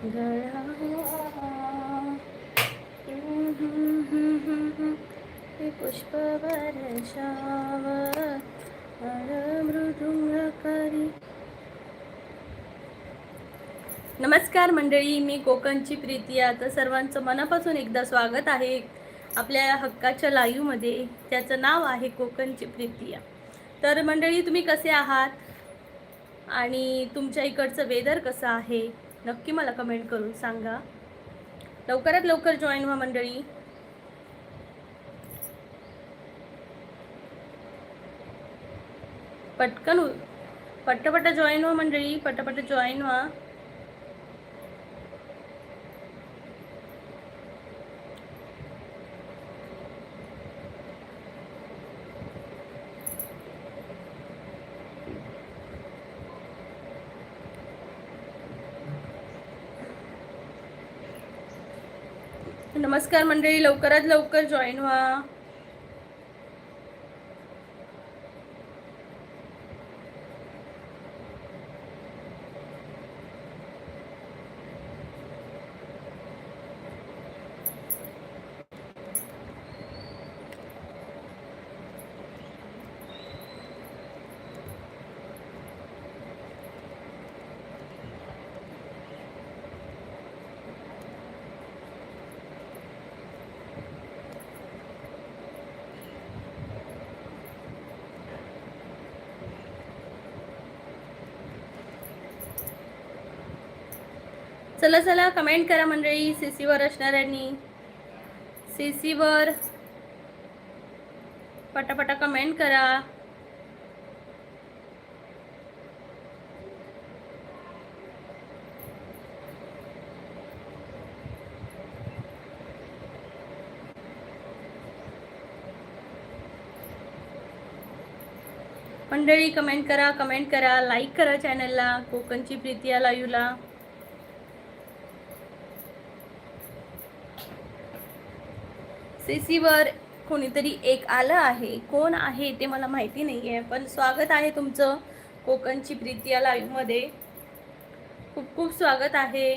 गळावा पुष्प वर्षावर मृदुंगकारी. नमस्कार मंडळी, मी कोकणची प्रीती. आता सर्वांचं मनापासून एकदा स्वागत आहे आपल्या हक्काच्या लाईव्हमध्ये. त्याचं नाव आहे कोकणची प्रीती. तर मंडळी, तुम्ही कसे आहात आणि तुमच्या इकडचं वेदर कसं आहे नक्की मला कमेंट करून सांगा. लवकरात लवकर जॉईन व्हा मंडळी. पटकन पट्टपट्ट जॉईन व्हा मंडळी, पट्टपट्ट जॉईन व्हा. नमस्कार मंडळी, लवकरात लवकर जॉईन व्हा. चला चला कमेंट करा मंडळी. सीसीवर असणाऱ्यांनी सीसीवर पटापटा कमेंट करा. मंडळी कमेंट करा, कमेंट करा, लाईक करा चॅनलला, कोकणची प्रीती या लाईव्हला. सीसीवर कोणीतरी एक आलं आहे. कोण आहे ते मला माहिती नाही आहे, पण स्वागत आहे तुमचं कोकणची प्रीती या लाईव्हमध्ये. खूप खूप स्वागत आहे.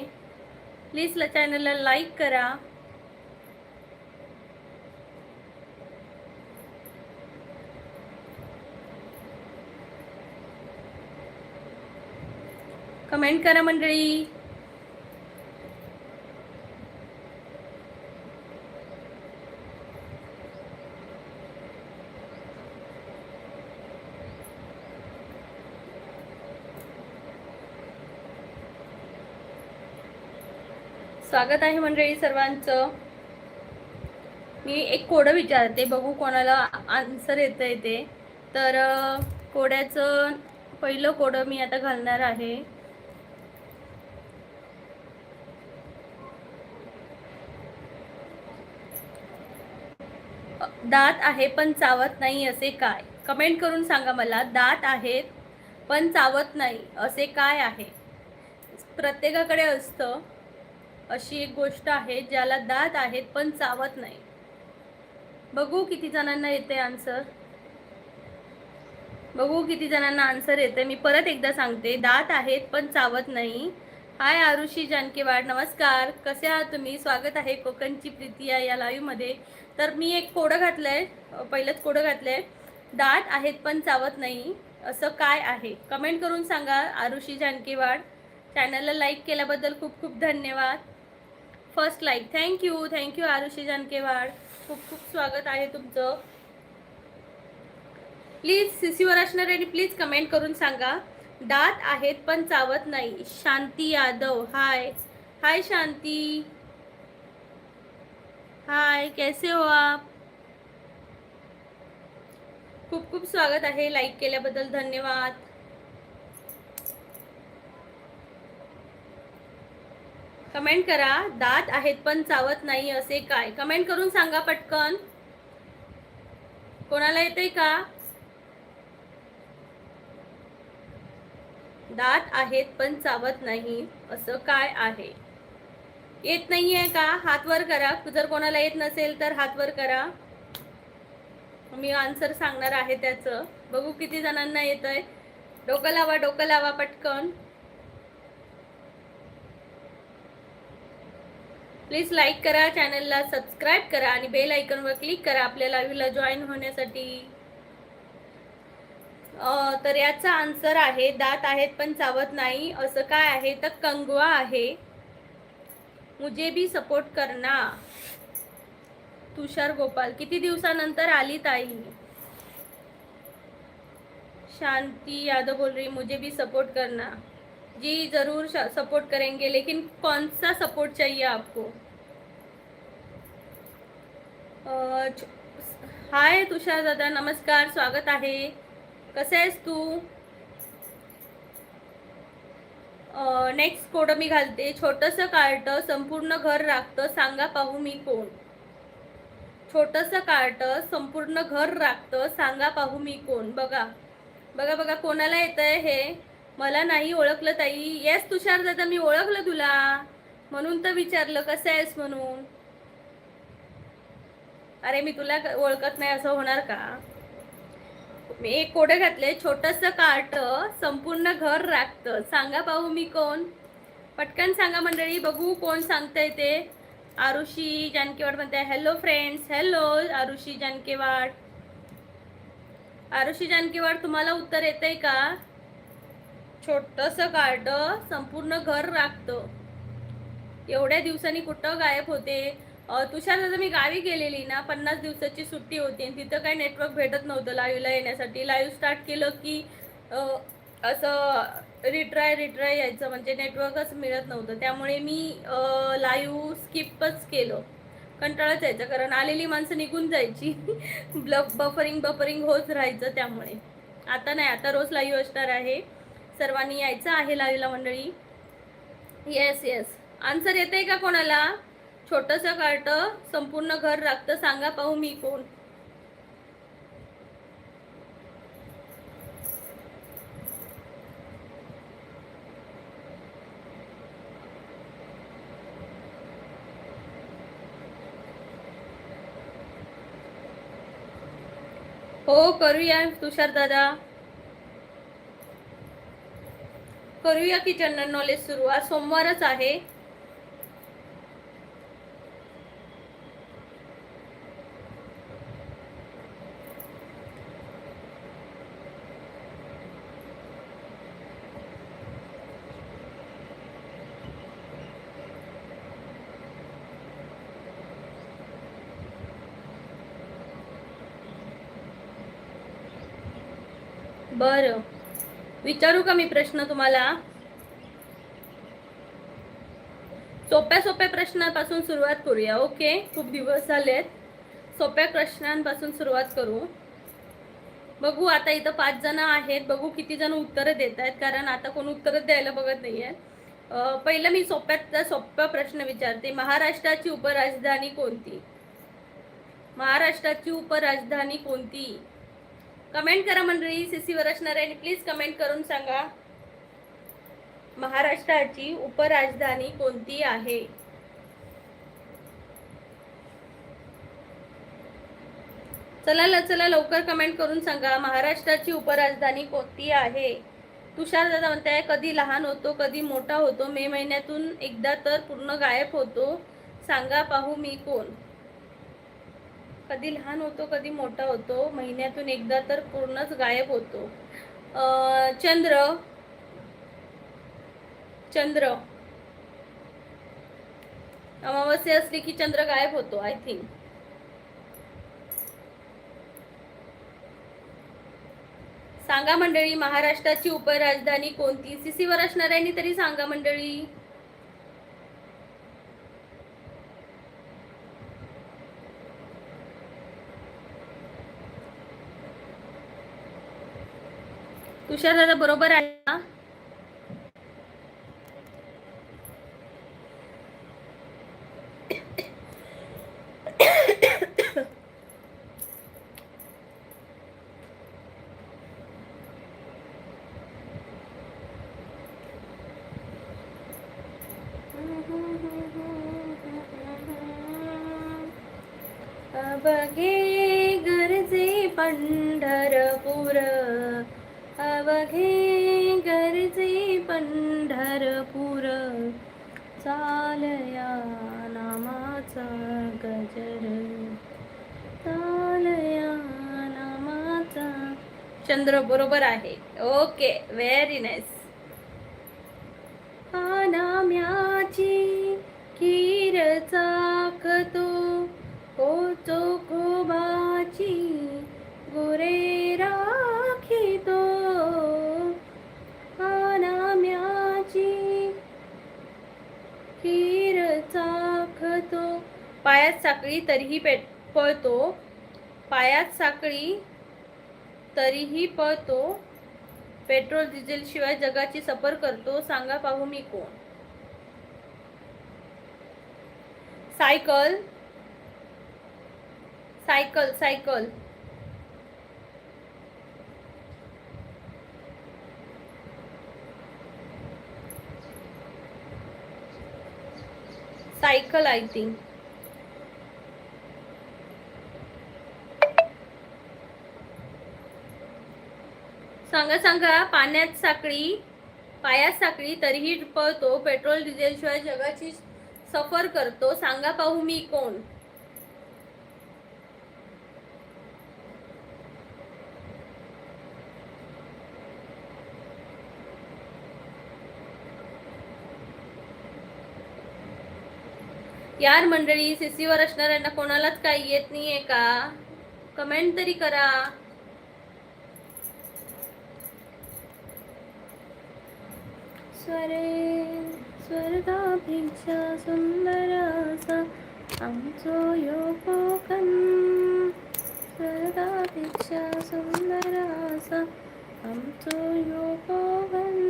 प्लीज चॅनलला लाईक करा. कमेंट करा मंडळी. स्वागत आहे मंडळी सर्वांचं. मी एक कोडं विचारते, बघू कोणाला आन्सर येतंय ते. तर कोड्याचं पहिलं कोडं मी आता घालणार आहे. दात आहे पण चावत नाही असे काय? कमेंट करून सांगा मला. दात आहेत पण चावत नाही असे काय आहे? प्रत्येकाकडे असतं अशी एक गोष्ट आहे ज्याला दात आहेत पण चावत नाही. बघू किती जणांना येते आन्सर. बघू किती जणांना आन्सर येते. मी परत एकदा सांगते, दात आहेत पण चावत नाही. हाय आरुषी जानकेवाड, नमस्कार. कसे आहात तुम्ही? स्वागत आहे कोकणची प्रीती या लाईव्हमध्ये. तर मी एक कोडं घातलंय, पहिलंच कोडं घातलंय. दात आहेत पण चावत नाही असं काय आहे? कमेंट करून सांगा आरुषी जानकेवाड. चॅनलला लाईक केल्याबद्दल खूप खूप धन्यवाद. First like, thank you thank you Arushi Jankewad. खूप खूप स्वागत आहे तुमचं. प्लीज सीसीवर असणाऱ्यांनी प्लीज कमेंट करून सांगा. दात आहेत पण चावत नाही. शांती यादव, हाय हाय शांती, हाय, कैसे हो आप? खूप खूप स्वागत आहे. लाईक केल्याबद्दल धन्यवाद. कमेंट करा, दात आहेत पण चावत नाही असे काय? कमेंट करून सांगा पटकन. कोणाला येतंय का? दात आहेत पण चावत नाही असं काय आहे? येत नाहीये का? हात वर करा. जर कोणाला येत नसेल तर हात वर करा. मी आन्सर सांगणार आहे त्याचं. बघू किती जणांना येतंय. डोकं लावा, डोकं लावा पटकन. प्लीज लाईक करा, चॅनलला सबस्क्राईब करा आणि बेल आयकॉनवर क्लिक करा आपल्या लाईव्हला जॉईन होण्यासाठी. तर याचा आन्सर आहे दात आहेत पण चावत नाही. असं काय आहे तर कंगवा आहे. मुझे भी सपोर्ट करना. तुषार गोपाल, किती दिवसानंतर आली ताई. शांति यादव बोल रही मुझे भी सपोर्ट करना. जी जरूर सपोर्ट करेंगे, लेकिन कौन सा सपोर्ट चाहिए आपको. हाय तुषार दादा, नमस्कार, स्वागत आहे. कसा आहेस तू. नेक्स्ट कोड मी घालते. छोटंसं कार्ट संपूर्ण घर राखतं, सांगा पाहू मी कोण. छोटंसं कार्ट संपूर्ण घर राखतं, सांगा पाहू मी कोण. बघा बघा बघा कोणाला येतंय हे. मला नाही ओळखलं ताई. येस तुषार दादा, मी ओळखलं तुला, म्हणून तर विचारलं कसं आहेस म्हणून. अरे मी तुला ओळखत नाही असं होणार का. मी एक कोड घातले. छोटंसं कार्ट संपूर्ण घर राखतं, सांगा पाहू मी कोण. पटकन सांगा मंडळी, बघू कोण सांगतंय ते. आरुषी जानकेवाड म्हणते hello friends. Hello Arushi Jankewad. Arushi Jankewad, तुम्हाला उत्तर येतंय का. छोटंसं कार्ट संपूर्ण घर राखतं. एवढ्या दिवसांनी कुठं गायब होते. तुषार दादा, मी गावी गेलेली ना, 50 दिवसाची सुट्टी होती आणि तिथं काही नेटवर्क भेटत नव्हतं लाईव्हला येण्यासाठी. लाईव्ह स्टार्ट केलं की असं रिट्राय यायचं, म्हणजे नेटवर्कच मिळत नव्हतं. त्यामुळे मी लाईव्ह स्किपच केलं. कंटाळाच यायचं, कारण आलेली माणसं निघून जायची. बफरिंग होत राहायचं. त्यामुळे आता नाही, आता रोज लाईव्ह असणार आहे. सर्वांनी यायचं आहे लाईव्हला मंडळी. येस येस, आन्सर येते का कोणाला. छोटंसं कार्ट संपूर्ण घर राखतं, सांगा पाहू मी कोण. हो करूया तुषार दादा, करूया की जनरल नॉलेज सुरू. आज सोमवारच आहे. बरं, विचारू का मी प्रश्न तुम्हाला. सोप्या प्रश्नांपासून सुरुवात करूया. ओके, खूप दिवस झालेत. सोप्या प्रश्नांपासून सुरुवात करू. बघू आता इथं 5 जण आहेत, बघू किती जण उत्तरं देत आहेत, कारण आता कोण उत्तरं द्यायला बघत नाहीये. पहिलं मी सोप्या प्रश्न विचारते. महाराष्ट्राची उपराजधानी कोणती. महाराष्ट्राची उपराजधानी कोणती. कमेंट करा मंडळी. सीसीवर असणार आहे, प्लीज कमेंट करून सांगा महाराष्ट्राची उपराजधानी कोणती आहे. चला लवकर कमेंट करून सांगा महाराष्ट्राची उपराजधानी कोणती आहे. तुषार दादा म्हणताय कधी लहान होतो कधी मोठा होतो, मे महिन्यातून एकदा तर पूर्ण गायब होतो, सांगा पाहू मी कोण. कधी लहान होतो कधी मोठा होतो, महिन्यातून एकदा तर पूर्णच गायब होतो. चंद्र. अमावस्या असली की चंद्र गायब होतो आय थिंक. सांगा मंडळी महाराष्ट्राची उपराजधानी कोणती. सीसीवर असणाऱ्यांनी तरी सांगा मंडळी. तुषार दादा बरोबर आहे ना. अवघे गरजे पंढरपूर, अवघे गरजे पंढरपूर, चालया नामाचा गजर, चालया नामाचा. चंद्र बरोबर आहे. Okay, very nice. नाम्याची खीर चाखतो, कोचो खोबाची गोरे राखितो. नाम्याची खीर चाखतो. पायात साखळी तरीही पळतो, पायात साखळी तरीही पळतो, पेट्रोल डिझेल शिवाय जगाची सफर करतो. सांगा पाहू मी कोण? Cycle, cycle, cycle. Cycle I think. सांगा सांगा. पाण्यात साखळी, पायात साखळी तरीही पळतो, पेट्रोल डिझेल शिवाय जगाची सफर करतो. सांगा पाहू मी कोण? यार मंडळी, सीसीवर असणाऱ्यांना कोणालाच काही येत नाहीये का? कमेंट तरी करा. स्वरे स्वर्गापेक्षा सुंदर असा आमचो यो कोकण, स्वर्गापेक्षा सुंदर असा आमचो यो कोकण.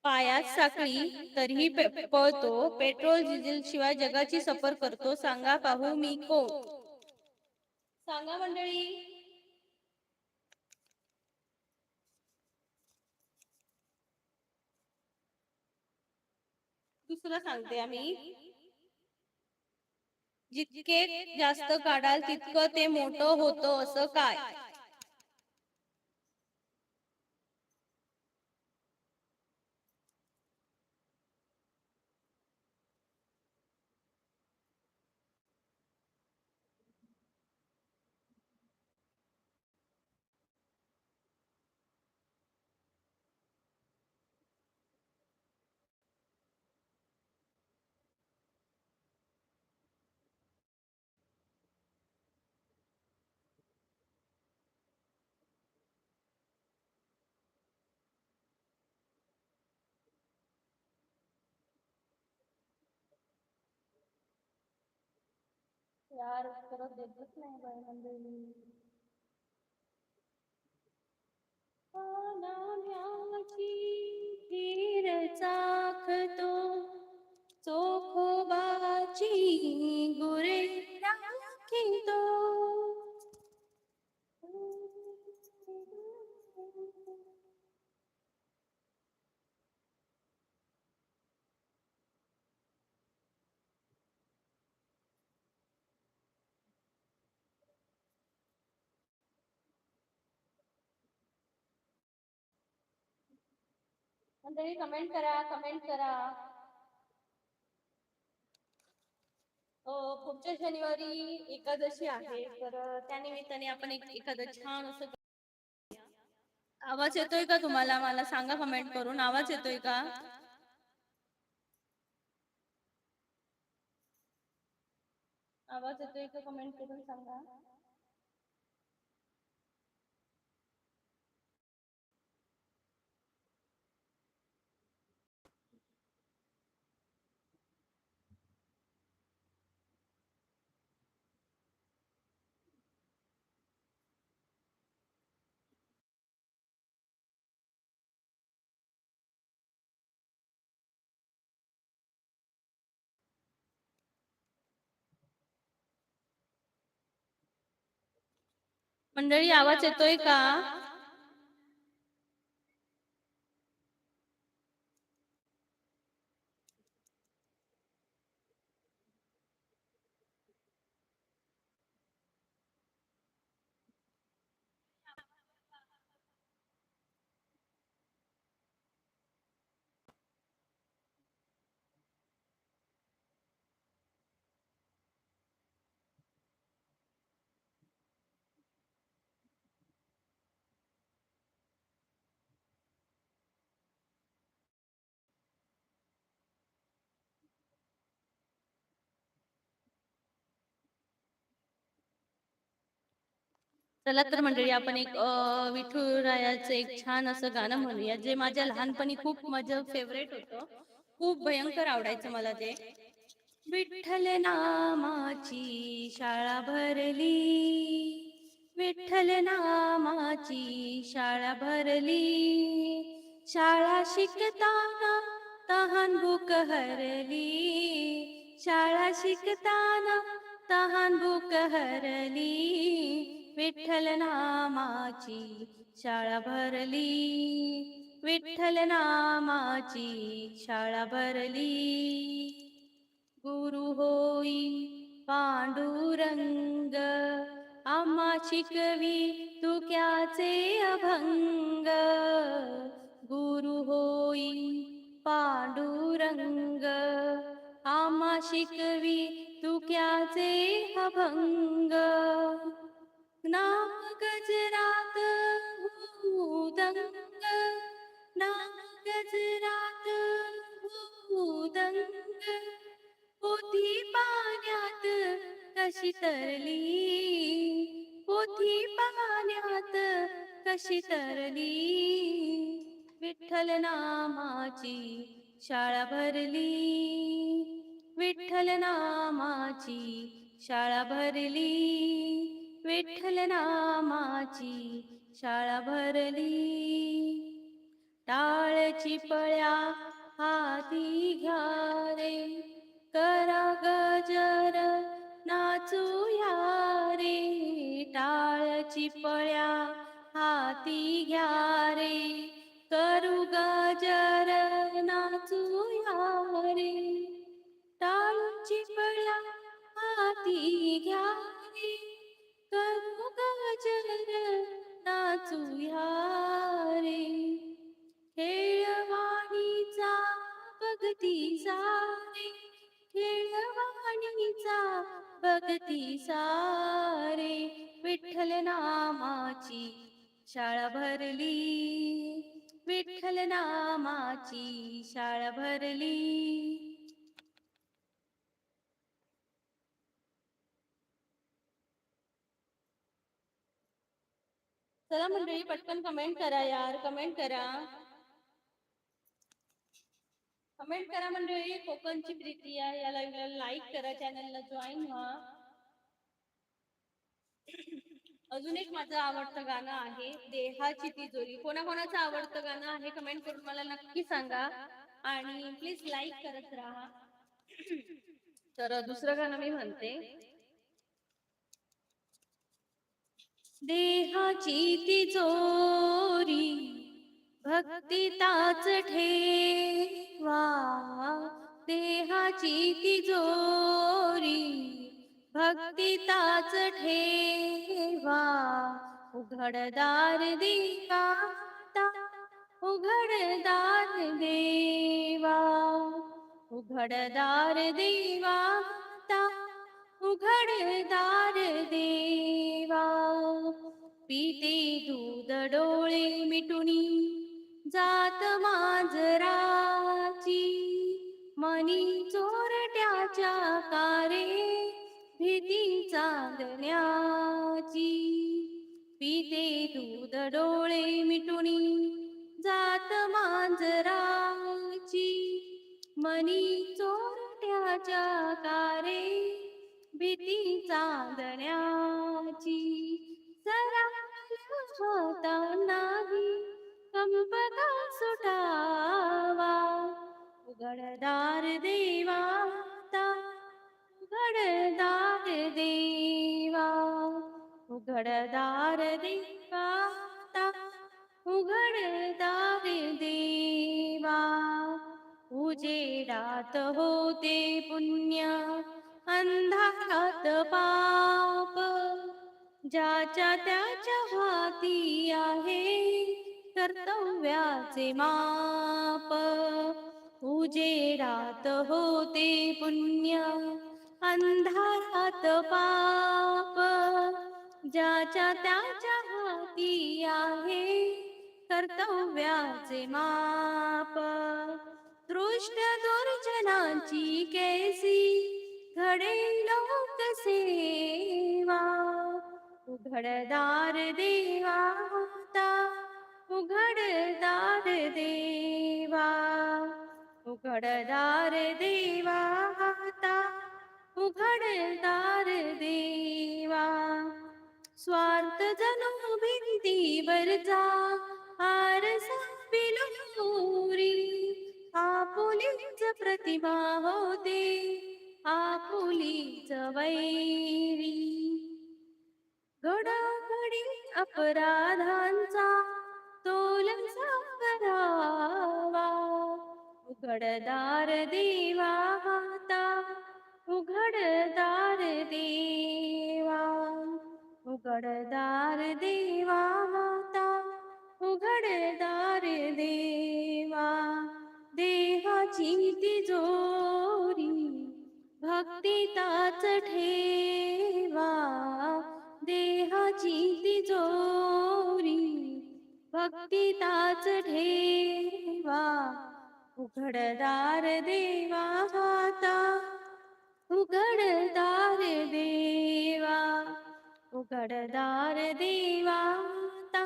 पायात साखळी तरीही पळतो, पेट्रोल डिझेल शिवाय जगाची सफर करतो. सांगा पाहू मी कोण? सांगा मंडळी. दुसरं सांगते आम्ही. जितके जास्त काढाल तितकं ते मोठं होतं, असं काय? यार उत्तर देतच नाही बाई मंडळी. नाम्याची खीर चाखतो, चोखोबाची गुरे राखितो. मंडळी कमेंट करा, कमेंट करा. पुढच्या शनिवारी एकादशी आहे, तर त्यानिमित्ताने आपण एक एखादं छान असं. आवाज येतोय का तुम्हाला? मला सांगा कमेंट करून. आवाज येतोय का? आवाज येतोय का? कमेंट करून सांगा. मंडळी आवाज येतोय का? चला तर मंडळी आपण एक विठुरायाचं एक छान असं गाणं म्हणूया, जे माझ्या लहानपणी खूप माझं फेवरेट होतं. खूप भयंकर आवडायचं मला ते. विठ्ठल नामाची शाळा भरली, विठ्ठल नामाची शाळा भरली, शाळा शिकताना तहान भूक हरली, शाळा शिकताना तहान भूक हरली, विठ्ठल नामाची शाळा भरली, विठ्ठल नामाची शाळा भरली. गुरु होई पांडुरंग, आम्हा शिकवी तुक्याचे अभंग, गुरु होई पांडुरंग, आम्हा शिकवी तुक्याचे अभंग. नाम गजरात भूदंग, नाम गजरात भूदंग, पोथी पाण्यात कशी तरली, पोथी पाण्यात कशी तरली, विठ्ठल नामाची शाळा भरली, विठ्ठल नामाची शाळा भरली, विठ्ठल नामाची शाळा भरली. टाळची पळ्या हाती घ्या रे, करा गजर नाचूया रे, टाळची पळ्या हाती घ्या रे, करू गजर नाचूया रे, टाळची पळ्या हाती घ्या रे, करू गजर नाचूया रे, खेळवाणीचा भक्तीचा रे, खेळवाणीचा भक्तीचा रे, विठ्ठल नामाची शाळा भरली, विठ्ठल नामाची शाळा भरली. चला मंडळी पटकन कमेंट करा यार, कमेंट करा, कमेंट करा मंडळी. कोकणची प्रीती आहे या लाईव्हला लाईक करा, चॅनलला जॉईन व्हा. अजून एक माझं आवडतं गाणं आहे देहाची तिजोरी. कोणाकोणाचं आवडतं गाणं आहे कमेंट करून मला नक्की सांगा आणि प्लीज लाईक करत राहा. तर दुसरं गाणं मी म्हणते, देहाची तिजोरी भक्ती ताच ठेवा, देहाची तिजोरी भक्ती ताच ठेवा, उघडदार देवा उघडदार देवा, उघडदार देवा उघडदार देवा, पिते दूध डोळे मिटुनी जात मांजराची, मनी चोरट्याच्या कारे भीती चांदण्याची, पिते दूध डोळे मिटुनी जात मांजराची, मनी चोरट्याच्या कारे भीती चांदण्याची, जरा होता नाही कंपका सुटावा, उघडदार देवा उघडदार देवा, उघडदार देवा उघडदार देवा, उजेडात होते पुण्य अंधारात पाप, ज्याच्या त्याच्या हाती आहे कर्तव्याचे माप, उजेडात होते पुण्य अंधारात पाप, ज्याच्या त्याच्या हाती आहे कर्तव्याचे माप, दृष्ट दुर्जनांची कैसी घडे लोक सेवा, उघडदार देवा होता, उघडदार देवा, उघडदार देवा होता, उघडदार देवा. स्वार्थ जणू भिंतीवरचा आरसा बिलुरी, आपुलीच प्रतिभा होते, आपुलीच वैरी. घडाघडी अपराधांचा तोल साकारावा, उघडदार देवा होता, उघडदार देवा, उघडदार देवा होता, उघडदार देवा. देहाची तिजोरी भक्तिताच ठेवा, देहाची तिजोरी भक्तिताच ठेवा. उघडदार देवा होता, उघडदार देवा, उघडदार देवा होता,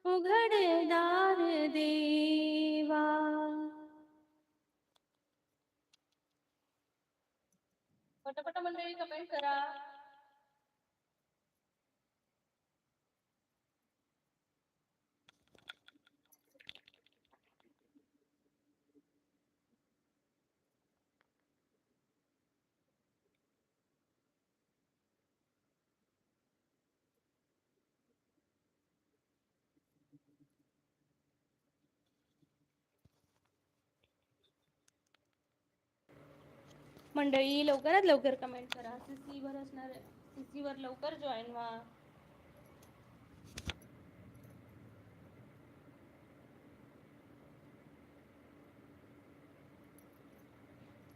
उघडदार देवा. पटापट मंडळी कमेंट करा. मंडळी लवकरात लवकर कमेंट करा. सीसी वर असणार, सीसी वर लवकर जॉईन व्हा.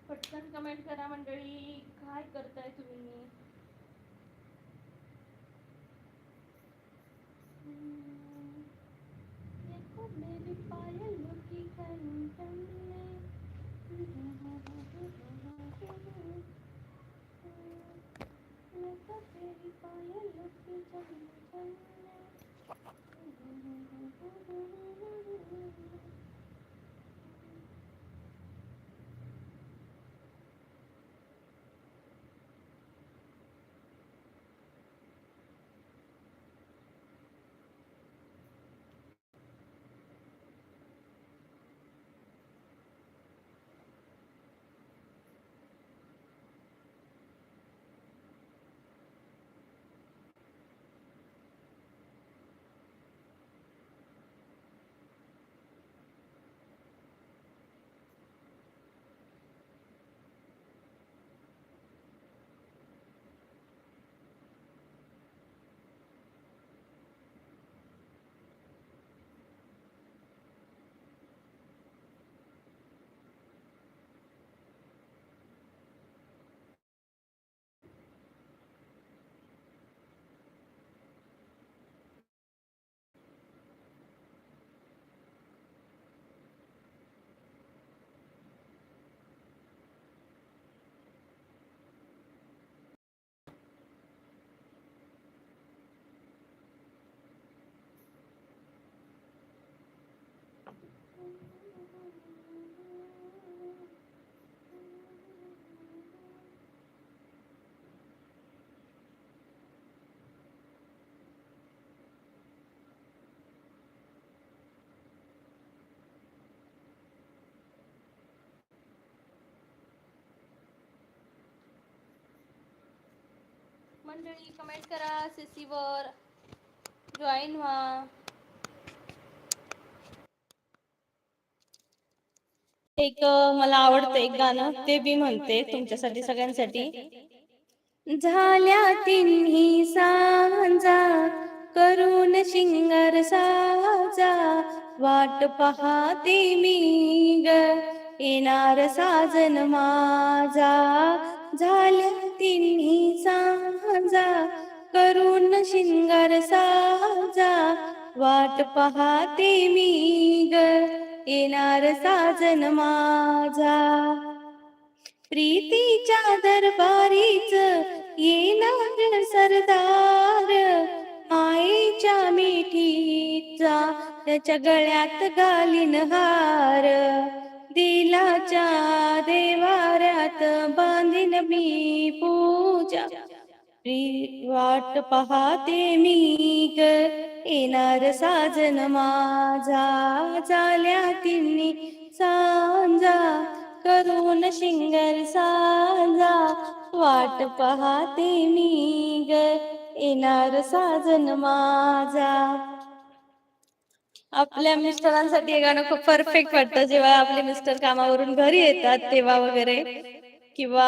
पटकन कमेंट करा मंडळी, काय करताय तुम्ही. देखो मेरी पायलों की कंचन में, देखो तेरी पायलों की कंचन में. मंडळी कमेंट करा, सीसी वर जॉईन व्हा. एक मला आवडतं एक गाणं, ते बी म्हणते तुमच्यासाठी सगळ्यांसाठी. झाल्या तिन्ही सांजा करून शिंगार साजा, वाट पाहते मी ग येणार साजन माझा. झाल्या तिन्ही सांजा करून शिंगार साजा, वाट पाहते मी ग येणार साजन माझा. प्रीतीच्या दरबारीच येणार सरदार मायेच्या मिठीचा, त्याच्या गळ्यात घालीन हार, दिलाच्या देवाऱ्यात बांधीन मी पूजा. वाट पाहते मी ग, येणार साजन माझा, झाल्या तिन्ही सांजा, करून शिंगर सांजा. वाट पाहते मी ग, येणार साजन माझा. आपल्या मिस्टरांसाठी हे गाणं खूप परफेक्ट वाटतं, जेव्हा आपले मिस्टर कामावरून घरी येतात तेव्हा वगैरे, किंवा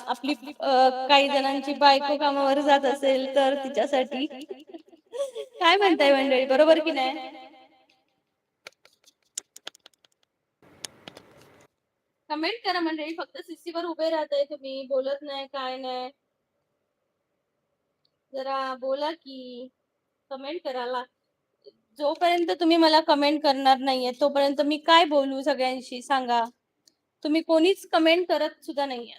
आपली काही जणांची बायको कामावर जात असेल तर तिच्यासाठी. काय म्हणताय मंडळी, बरोबर की नाही? कमेंट करा मंडळी, फक्त सीसीवर उभे राहताय तुम्ही, बोलत नाही काय नाही, जरा बोला की, कमेंट करायला. जोपर्यंत तुम्ही मला कमेंट करणार नाहीये तोपर्यंत मी काय बोलू सगळ्यांशी सांगा. तुम्ही कोणीच कमेंट करत सुद्धा नाहीये.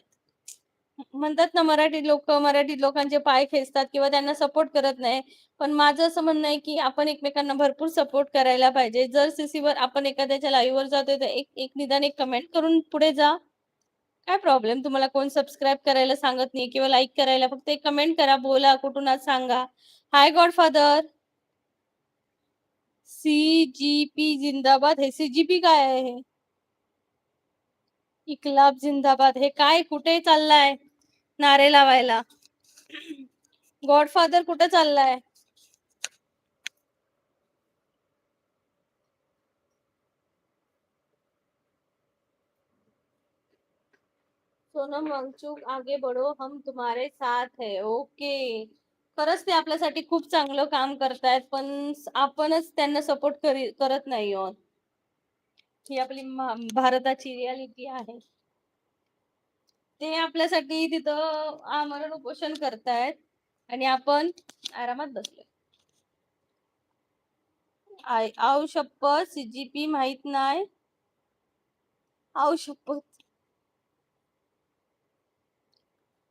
म्हणतात ना, मराठी लोकांचे पाय खेचतात किंवा त्यांना सपोर्ट करत नाही, पण माझं असं म्हणणं आहे की आपण एकमेकांना भरपूर सपोर्ट करायला पाहिजे. जर सीसीवर आपण एखाद्याच्या लाईव्ह वर जातोय तर एक एक निदान एक कमेंट करून पुढे जा. काय प्रॉब्लेम, तुम्हाला कोण सबस्क्राईब करायला सांगत नाही किंवा लाईक करायला, फक्त एक कमेंट करा, बोला, कुठून आहात सांगा. हाय गॉडफादर. सीजीपी जिंदाबाद. हे सीजीपी काय आहे? हे इक्लाब जिंदाबाद. हे काय, कुठे चाललाय नारे लावायला? गॉडफादर कुठे चाललाय? सोनम वांगचुक आगे बढ़ो, हम तुम्हारे साथ है. ओके, खरंच ते आपल्यासाठी खूप चांगलं काम करतायत, पण आपणच त्यांना सपोर्ट करत नाही आहोत. ही आपली भारताची रियालिटी आहे. ते आपल्यासाठी तिथं आमरण उपोषण करतायत आणि आपण आरामात बसलोय. आऊ शपथ, सीजीपी माहित नाही. आऊ शपथ,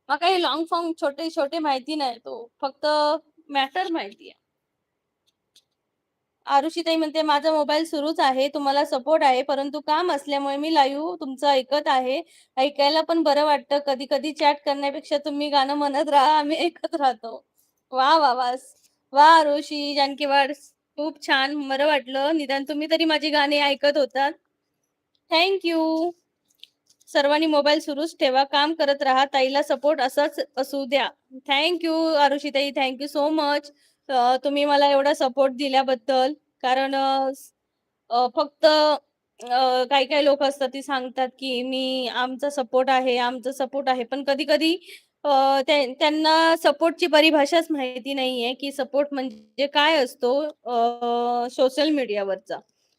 मग काही लॉंग फॉर्म छोटे छोटे माहिती नाही, तो फक्त मॅटर माहिती आहे. आरुषीताई म्हणते माझा मोबाईल सुरूच आहे, तुम्हाला सपोर्ट आहे, परंतु काम असल्यामुळे मी लाईव्ह तुमचं ऐकत आहे. ऐकायला पण बरं वाटतं, कधी कधी चॅट करण्यापेक्षा तुम्ही गाणं म्हणत राहा, आम्ही ऐकत राहतो. वा वा वा वा, आरुषी जानकीवाड, खूप छान, बरं वाटलं निदान तुम्ही तरी माझी गाणी ऐकत होतात. थँक्यू. सर्वांनी मोबाईल सुरूच ठेवा, काम करत राहा, ताईला सपोर्ट असाच असू द्या. थँक्यू आरुषीताई, थँक्यू सो मच तुम्ही मला एवढा सपोर्ट दिल्याबद्दल. कारण फक्त काही काही लोक असतात ती सांगतात की मी आमचा सपोर्ट आहे, आमचा सपोर्ट आहे, पण कधी कधी त्यांना सपोर्टची परिभाषाच माहिती नाहीये की सपोर्ट म्हणजे काय असतो. सोशल मीडियावरचा,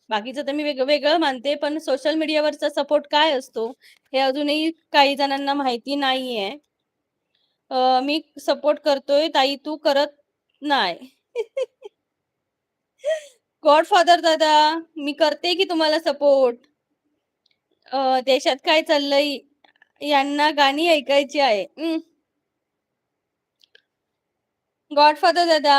बाकीचं तर मी वेगळं मानते, पण सोशल मीडियावरचा सपोर्ट काय असतो हे अजूनही काही जणांना माहिती नाहीये. मी सपोर्ट करतोय ताई, तू करत नाही. गॉडफादर दादा, मी करते की तुम्हाला सपोर्ट. देशात काय चाललंय यांना गाणी ऐकायची आहे. गॉडफादर दादा,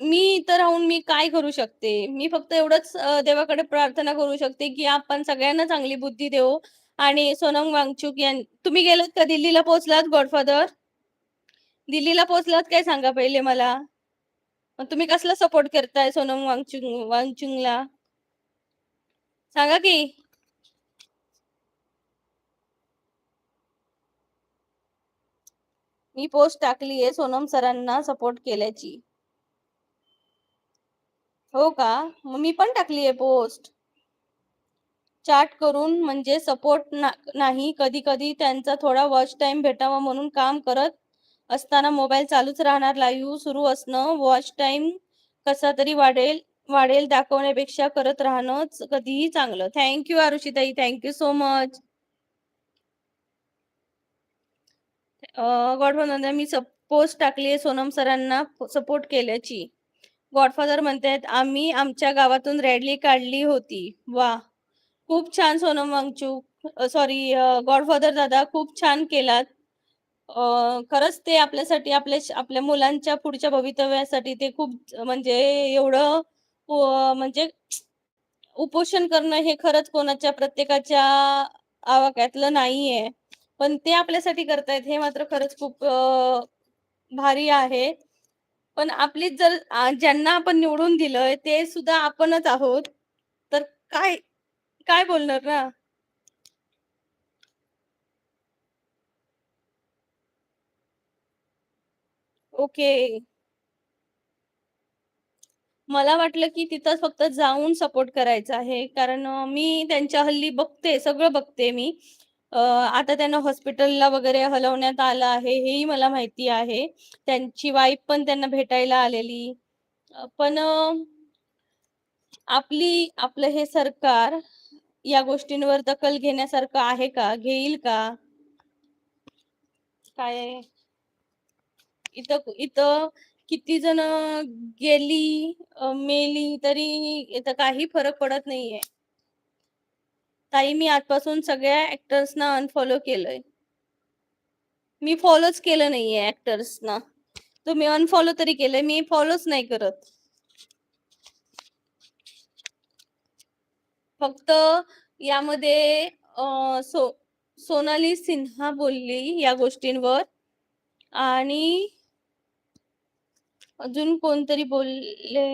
मी इथं राहून मी काय करू शकते? मी फक्त एवढंच देवाकडे प्रार्थना करू शकते की आपण सगळ्यांना चांगली बुद्धी देऊ. आणि सोनम वांगचुक तुम्ही गेलात का दिल्लीला? पोहोचलात गॉडफादर? दिल्लीला पोहोचलात काय सांगा पहिले मला. मग तुम्ही कसला सपोर्ट करताय सोनम वांगचुकला सांगा की. मी पोस्ट टाकली आहे सोनम सरांना सपोर्ट केल्याची. हो का? मग मी पण टाकली आहे पोस्ट. चॅट करून म्हणजे सपोर्ट नाही, कधी कधी त्यांचा थोडा वॉच टाइम भेटावा म्हणून काम करत असताना मोबाईल चालूच राहणार, लाईव्ह सुरू असणं, वॉच टाइम कसा तरी वाढेल वाढेल दाखवण्यापेक्षा करत राहणंच कधीही चांगलं. थँक्यू आरुषीताई, थँक्यू सो मच. गॉडफादर मी पोस्ट टाकली आहे सोनम सरांना सपोर्ट केल्याची. गॉडफादर म्हणतात आम्ही आमच्या गावातून रॅली काढली होती. वा, खूप छान सोनम वांगचूक, सॉरी गॉडफादर दादा, खूप छान केलात. खरंच ते आपल्यासाठी आपल्या मुलांच्या पुढच्या भवितव्यासाठी ते खूप म्हणजे एवढं म्हणजे उपोषण करणं हे खरंच कोणाच्या प्रत्येकाच्या आवाक्यातलं नाहीये. पण ते आपल्यासाठी करतायत हे मात्र खरंच खूप भारी आहे. पण आपलीच जर ज्यांना आपण निवडून दिलंय ते सुद्धा आपणच आहोत. तर काय काय बोलणार ना? ओके. मला वाटलं की तिथं फक्त जाऊन सपोर्ट करायचा आहे. कारण मी त्यांच्या हल्ली बघते, सगळं बघते मी. आता त्यांना हॉस्पिटलला वगैरे हलवण्यात आलं आहे, हेही मला माहिती आहे. त्यांची वाईफ पण त्यांना भेटायला आलेली. पण आपलं हे सरकार या गोष्टींवर दखल घेण्यासारखं आहे का? घेईल का? काय इथं इथं किती जण मेली तरी इथं काही फरक पडत नाहीये. ताई मी आजपासून सगळ्या ॲक्टर्सना अनफॉलो केलंय. मी फॉलोच केलं नाहीये ॲक्टर्सना. तुम्ही अनफॉलो तरी केलंय, मी फॉलोच नाही करत. फक्त यामध्ये अ, सो सोनाली सिन्हा बोलली या गोष्टींवर आणि अजून कोणतरी बोलले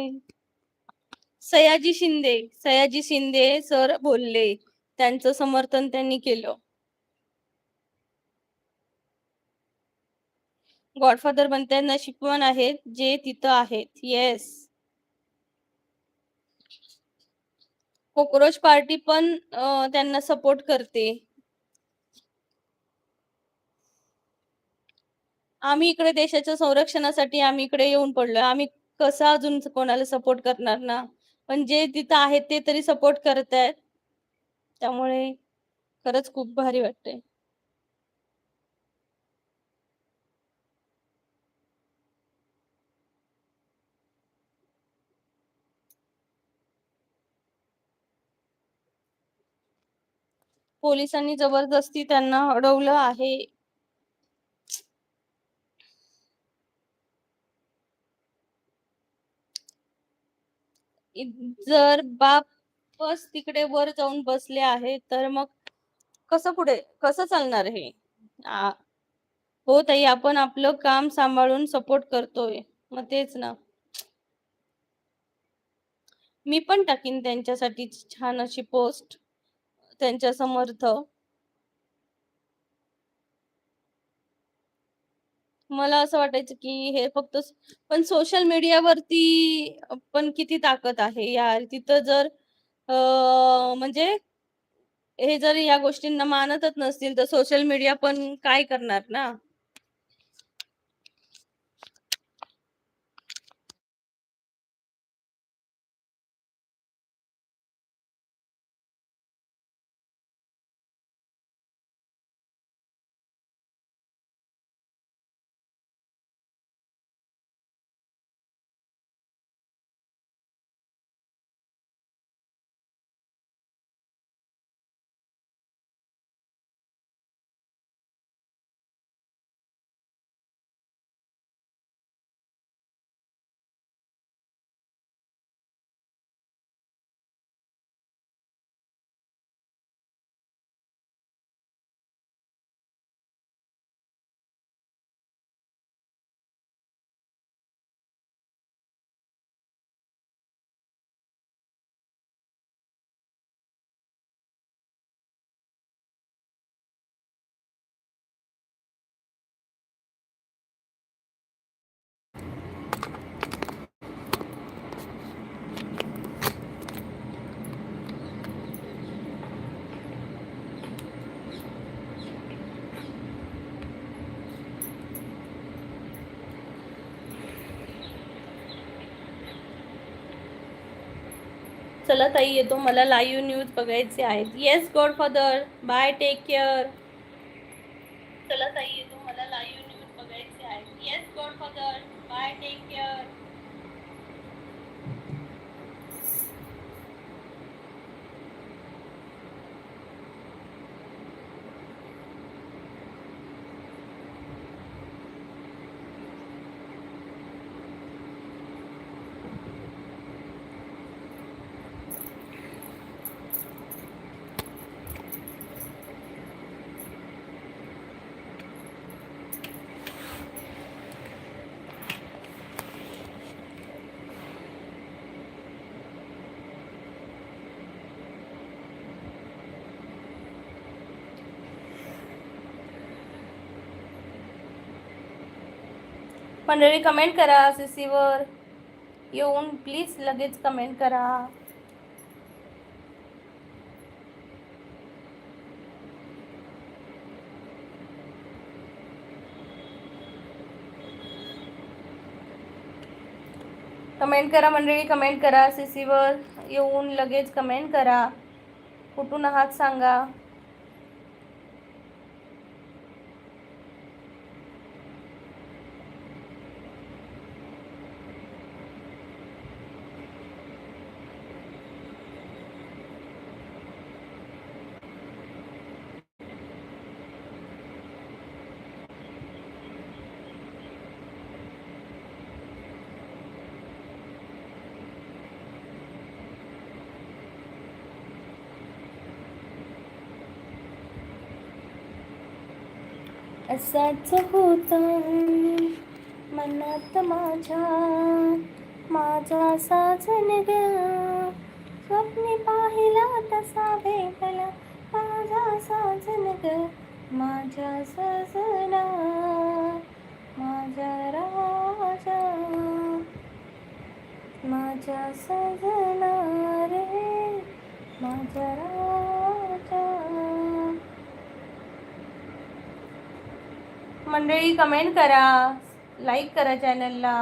सयाजी शिंदे सर बोलले. त्यांचं समर्थन त्यांनी केलं. गॉडफादर बनताना शिकवण आहेत जे तिथं आहेत. येस. कॉकरोच पार्टी पण त्यांना सपोर्ट करते. आम्ही इकडे देशाच्या संरक्षणासाठी आम्ही इकडे येऊन पडलोय. आम्ही कसं अजून कोणाला सपोर्ट करणार ना? पण जे तिथं आहेत ते तरी सपोर्ट करतायत. त्यामुळे खरंच खूप भारी वाटतंय. पोलिसांनी जबरदस्ती त्यांना अडवलं आहे. जर बापच तिकडे वर जाऊन बसले आहेत, तर मग कसं चालणार हे? आ, हो ताई, आपण आपलं काम सांभाळून सपोर्ट करतोय. मग तेच ना. मी पण टाकीन त्यांच्यासाठी छान अशी पोस्ट त्यांच्या समर्थ. मला असं वाटायचं की हे फक्त पण सोशल मीडियावरती पण किती ताकद आहे यार. तिथं जर म्हणजे हे जर या गोष्टींना मानतच नसतील, तर सोशल मीडिया पण काय करणार ना? चला ताई येतो, मला लाईव्ह न्यूज बघायचे आहेत. Yes godfather, bye, take care. चला ताई येतो, मला लाईव्ह न्यूज बघायचे आहेत. Yes godfather, bye, take care. मंडळी कमेंट करा सीसीवर येऊन, प्लीज लगेच कमेंट करा. कमेंट करा मंडळी, कमेंट करा सीसीवर येऊन लगेच कमेंट करा. कुठून आहात सांगा. असाच होता मनात माझा साजन ग, स्वप्नी पाहिला तसा भेटला माझा साजन ग, माझ्या सजना माझा राजा, माझ्या सजना रे माझा राजा. मंडळी कमेंट करा, लाईक करा चॅनलला.